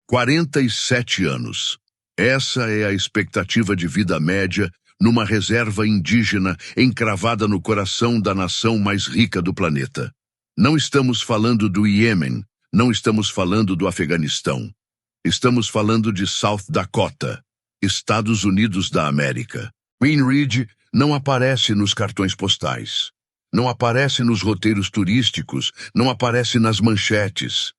47 anos. Essa é a expectativa de vida média numa reserva indígena encravada no coração da nação mais rica do planeta. Não estamos falando do Iêmen, não estamos falando do Afeganistão. Estamos falando de South Dakota, Estados Unidos da América. Pine Ridge não aparece nos cartões postais, não aparece nos roteiros turísticos, não aparece nas manchetes,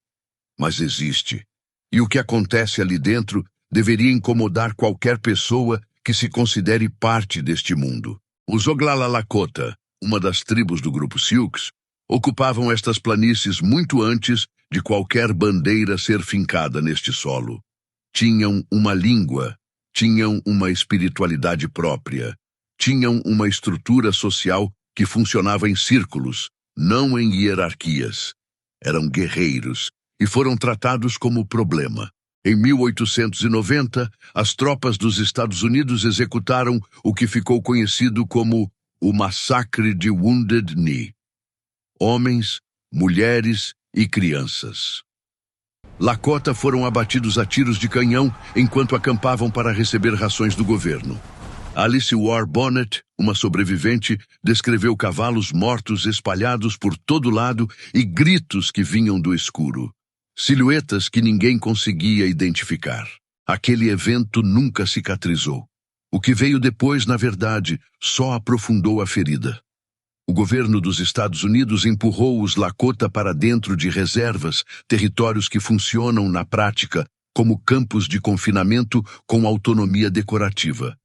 mas existe. E o que acontece ali dentro deveria incomodar qualquer pessoa que se considere parte deste mundo. Os Oglala Lakota, uma das tribos do grupo Sioux, ocupavam estas planícies muito antes de qualquer bandeira ser fincada neste solo. Tinham uma língua, tinham uma espiritualidade própria, tinham uma estrutura social que funcionava em círculos, não em hierarquias. Eram guerreiros e foram tratados como problema. Em 1890, as tropas dos Estados Unidos executaram o que ficou conhecido como o Massacre de Wounded Knee. Homens, mulheres e crianças. Lakota foram abatidos a tiros de canhão enquanto acampavam para receber rações do governo. Alice War Bonnet, uma sobrevivente, descreveu cavalos mortos espalhados por todo lado e gritos que vinham do escuro. Silhuetas que ninguém conseguia identificar. Aquele evento nunca cicatrizou. O que veio depois, na verdade, só aprofundou a ferida. O governo dos Estados Unidos empurrou os Lakota para dentro de reservas, territórios que funcionam, na prática, como campos de confinamento com autonomia decorativa.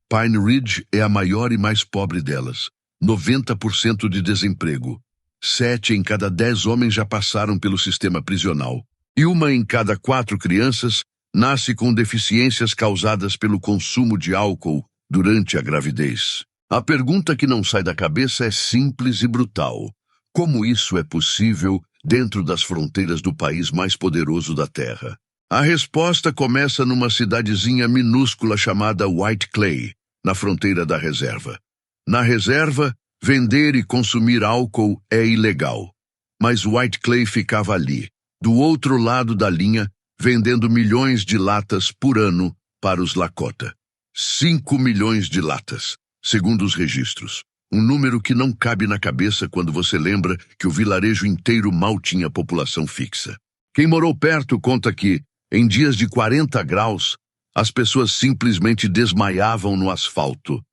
Pine Ridge é a maior e mais pobre delas. 90% de desemprego. 7 em cada 10 homens já passaram pelo sistema prisional. E 1 em cada 4 crianças nasce com deficiências causadas pelo consumo de álcool durante a gravidez. A pergunta que não sai da cabeça é simples e brutal. Como isso é possível dentro das fronteiras do país mais poderoso da Terra? A resposta começa numa cidadezinha minúscula chamada White Clay, na fronteira da reserva. Na reserva, vender e consumir álcool é ilegal. Mas White Clay ficava ali, do outro lado da linha, vendendo milhões de latas por ano para os Lakota. 5 milhões de latas, segundo os registros. Um número que não cabe na cabeça quando você lembra que o vilarejo inteiro mal tinha população fixa. Quem morou perto conta que, em dias de 40 graus, as pessoas simplesmente desmaiavam no asfalto,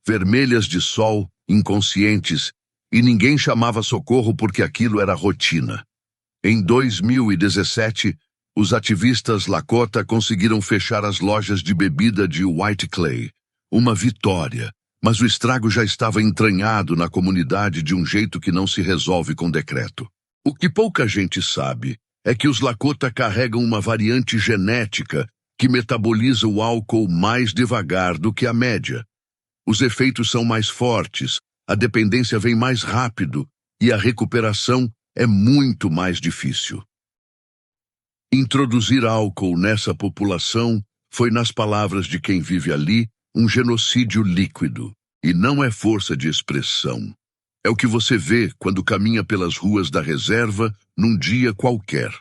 vermelhas de sol, inconscientes, e ninguém chamava socorro porque aquilo era rotina. Em 2017, os ativistas Lakota conseguiram fechar as lojas de bebida de White Clay. Uma vitória, mas o estrago já estava entranhado na comunidade de um jeito que não se resolve com decreto. O que pouca gente sabe é que os Lakota carregam uma variante genética que metaboliza o álcool mais devagar do que a média. Os efeitos são mais fortes, a dependência vem mais rápido e a recuperação é muito mais difícil. Introduzir álcool nessa população foi, nas palavras de quem vive ali, um genocídio líquido. E não é força de expressão. É o que você vê quando caminha pelas ruas da reserva num dia qualquer.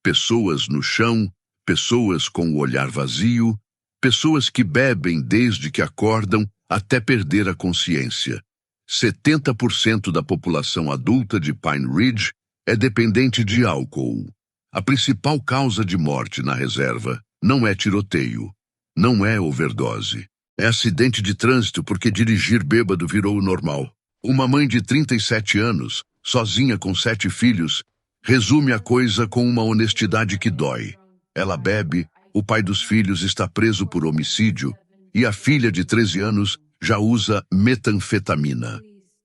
Pessoas no chão, pessoas com o olhar vazio, pessoas que bebem desde que acordam até perder a consciência. 70% da população adulta de Pine Ridge é dependente de álcool. A principal causa de morte na reserva não é tiroteio, não é overdose. É acidente de trânsito porque dirigir bêbado virou o normal. Uma mãe de 37 anos, sozinha com 7 filhos, resume a coisa com uma honestidade que dói. Ela bebe, o pai dos filhos está preso por homicídio e a filha de 13 anos já usa metanfetamina.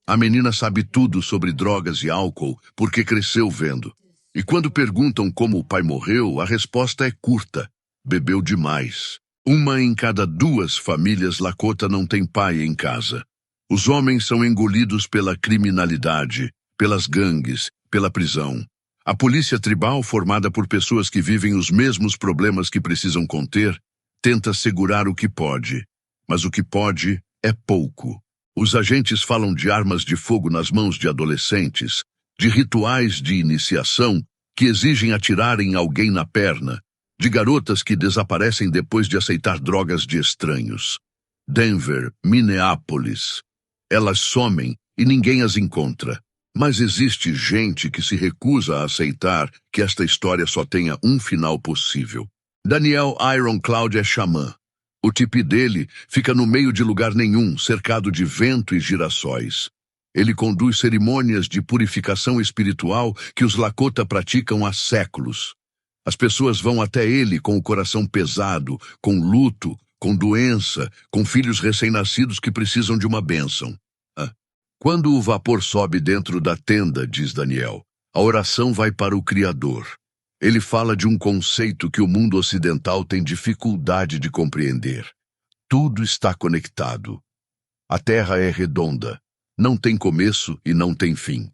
A menina sabe tudo sobre drogas e álcool porque cresceu vendo. E quando perguntam como o pai morreu, a resposta é curta: bebeu demais. 1 em cada 2 famílias Lakota não tem pai em casa. Os homens são engolidos pela criminalidade, pelas gangues, pela prisão. A polícia tribal, formada por pessoas que vivem os mesmos problemas que precisam conter, tenta segurar o que pode. Mas o que pode é pouco. Os agentes falam de armas de fogo nas mãos de adolescentes, de rituais de iniciação que exigem atirar em alguém na perna, de garotas que desaparecem depois de aceitar drogas de estranhos. Denver, Minneapolis. Elas somem e ninguém as encontra. Mas existe gente que se recusa a aceitar que esta história só tenha um final possível. Daniel Ironclad é xamã. O tipi dele fica no meio de lugar nenhum, cercado de vento e girassóis. Ele conduz cerimônias de purificação espiritual que os Lakota praticam há séculos. As pessoas vão até ele com o coração pesado, com luto, com doença, com filhos recém-nascidos que precisam de uma bênção. Quando o vapor sobe dentro da tenda, diz Daniel, a oração vai para o Criador. Ele fala de um conceito que o mundo ocidental tem dificuldade de compreender. Tudo está conectado. A Terra é redonda, não tem começo e não tem fim.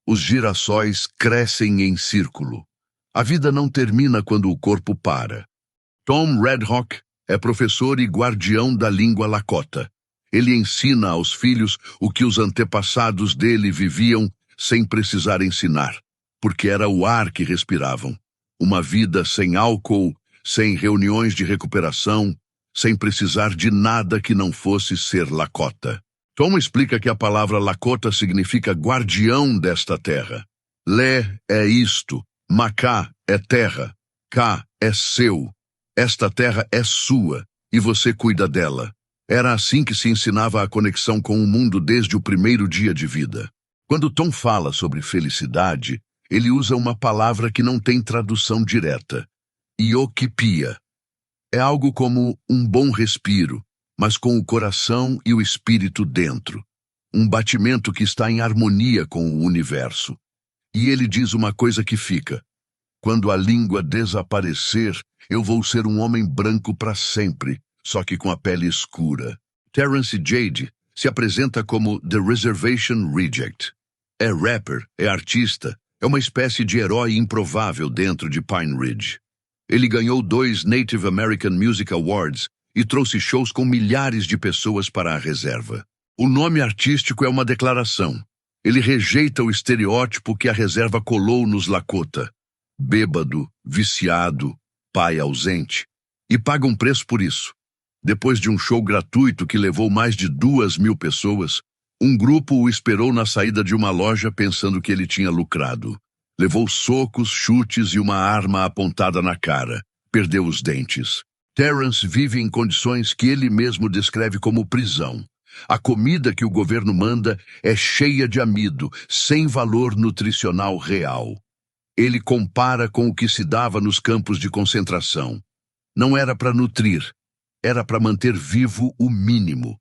Os girassóis crescem em círculo. A vida não termina quando o corpo para. Tom Redhawk é professor e guardião da língua Lakota. Ele ensina aos filhos o que os antepassados dele viviam sem precisar ensinar, porque era o ar que respiravam. Uma vida sem álcool, sem reuniões de recuperação, sem precisar de nada que não fosse ser Lakota. Tom explica que a palavra Lakota significa guardião desta terra. Lé é isto, Macá é terra, Cá é seu. Esta terra é sua e você cuida dela. Era assim que se ensinava a conexão com o mundo desde o primeiro dia de vida. Quando Tom fala sobre felicidade, ele usa uma palavra que não tem tradução direta. Iokipia. É algo como um bom respiro, mas com o coração e o espírito dentro. Um batimento que está em harmonia com o universo. E ele diz uma coisa que fica. Quando a língua desaparecer, eu vou ser um homem branco para sempre, só que com a pele escura. Terrence Jade se apresenta como The Reservation Reject. É rapper, é artista, é uma espécie de herói improvável dentro de Pine Ridge. Ele ganhou 2 Native American Music Awards e trouxe shows com milhares de pessoas para a reserva. O nome artístico é uma declaração. Ele rejeita o estereótipo que a reserva colou nos Lakota. Bêbado, viciado, pai ausente. E paga um preço por isso. Depois de um show gratuito que levou mais de 2.000 pessoas, um grupo o esperou na saída de uma loja pensando que ele tinha lucrado. Levou socos, chutes e uma arma apontada na cara. Perdeu os dentes. Terrence vive em condições que ele mesmo descreve como prisão. A comida que o governo manda é cheia de amido, sem valor nutricional real. Ele compara com o que se dava nos campos de concentração. Não era para nutrir, era para manter vivo o mínimo.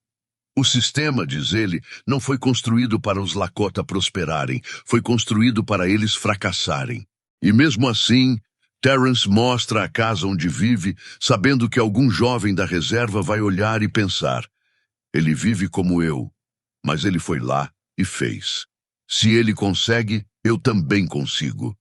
O sistema, diz ele, não foi construído para os Lakota prosperarem, foi construído para eles fracassarem. E mesmo assim, Terrence mostra a casa onde vive, sabendo que algum jovem da reserva vai olhar e pensar: ele vive como eu, mas ele foi lá e fez. Se ele consegue, eu também consigo.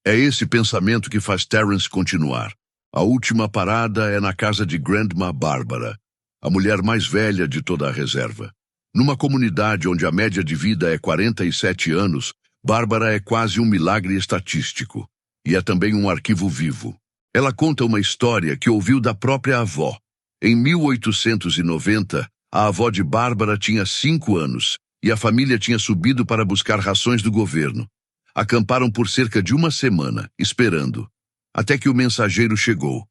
É esse pensamento que faz Terrence continuar. A última parada é na casa de Grandma Bárbara, a mulher mais velha de toda a reserva. Numa comunidade onde a média de vida é 47 anos, Bárbara é quase um milagre estatístico. E é também um arquivo vivo. Ela conta uma história que ouviu da própria avó. Em 1890, a avó de Bárbara tinha 5 anos e a família tinha subido para buscar rações do governo. Acamparam por cerca de uma semana, esperando, até que o mensageiro chegou.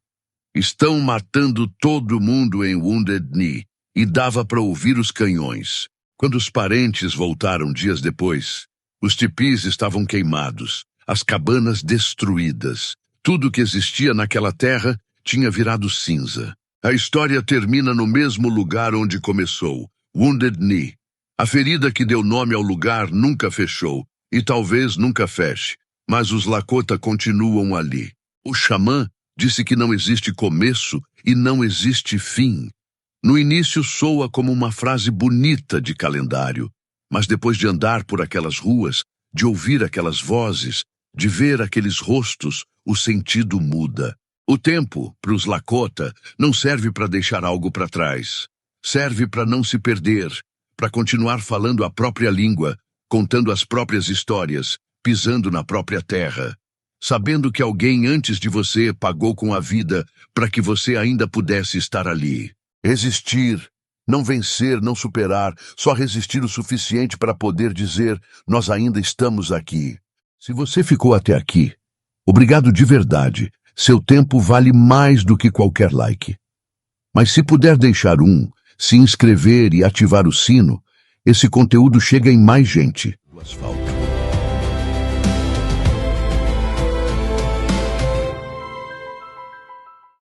Estão matando todo mundo em Wounded Knee, e dava para ouvir os canhões. Quando os parentes voltaram dias depois, os tipis estavam queimados, as cabanas destruídas. Tudo que existia naquela terra tinha virado cinza. A história termina no mesmo lugar onde começou, Wounded Knee. A ferida que deu nome ao lugar nunca fechou, e talvez nunca feche, mas os Lakota continuam ali. O xamã disse que não existe começo e não existe fim. No início soa como uma frase bonita de calendário, mas depois de andar por aquelas ruas, de ouvir aquelas vozes, de ver aqueles rostos, o sentido muda. O tempo, para os Lakota, não serve para deixar algo para trás. Serve para não se perder, para continuar falando a própria língua, contando as próprias histórias, pisando na própria terra. sabendo que alguém antes de você pagou com a vida para que você ainda pudesse estar ali. Resistir, não vencer, não superar, só resistir o suficiente para poder dizer: nós ainda estamos aqui. Se você ficou até aqui, obrigado de verdade. Seu tempo vale mais do que qualquer like. Mas se puder deixar se inscrever e ativar o sino, esse conteúdo chega em mais gente. Do asfalto.